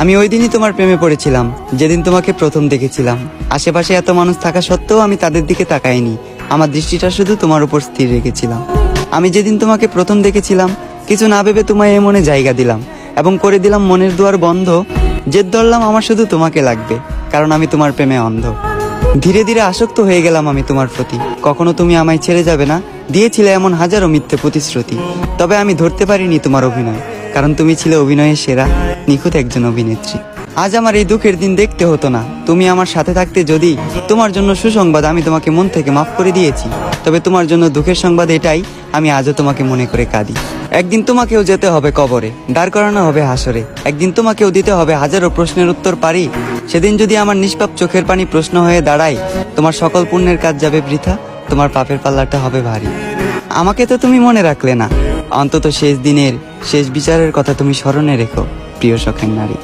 আমি ওই দিনই তোমার প্রেমে পড়েছিলাম, যেদিন তোমাকে প্রথম দেখেছিলাম। আশেপাশে এত মানুষ থাকা সত্ত্বেও আমি তাদের দিকে তাকাইনি, আমার দৃষ্টিটা শুধু তোমার উপর স্থির রেখেছিলাম। আমি যেদিন তোমাকে প্রথম দেখেছিলাম, কিছু না ভেবে তোমায় এ মনে জায়গা দিলাম এবং করে দিলাম মনের দুয়ার বন্ধ। জেদ ধরলাম আমার শুধু তোমাকে লাগবে, কারণ আমি তোমার প্রেমে অন্ধ। ধীরে ধীরে আসক্ত হয়ে গেলাম আমি তোমার প্রতি। কখনো তুমি আমায় ছেড়ে যাবে না দিয়েছিলে এমন হাজারো মিথ্যে প্রতিশ্রুতি। তবে আমি ধরতে পারিনি তোমার অভিনয়, কারণ তুমি ছিলে অভিনয়ের সেরা, নিখুঁত একজন অভিনেত্রী। আজ আমার এই দুঃখের দিন দেখতে হতো না, তুমি আমার সাথে থাকতে। যদি তোমার জন্য সুসংবাদ, আমি তোমাকে মন থেকে মাফ করে দিয়েছি। তবে তোমার জন্য দুঃখের সংবাদ এটাই, আমি আজও তোমাকে মনে করে কাঁদি। একদিন তোমাকেও যেতে হবে কবরে, দাঁড় করানো হবে হাসরে। একদিন তোমাকেও দিতে হবে হাজারো প্রশ্নের উত্তর পারি। সেদিন যদি আমার নিষ্পাপ চোখের পানি প্রশ্ন হয়ে দাঁড়ায়, তোমার সকল পুণ্যের কাজ যাবে বৃথা, তোমার পাপের পাল্লাটা হবে ভারী। আমাকে তো তুমি মনে রাখলে না, অন্তত শেষ দিনের শেষ বিচারের কথা তুমি স্মরণে রেখো, প্রিয় শখের নারী।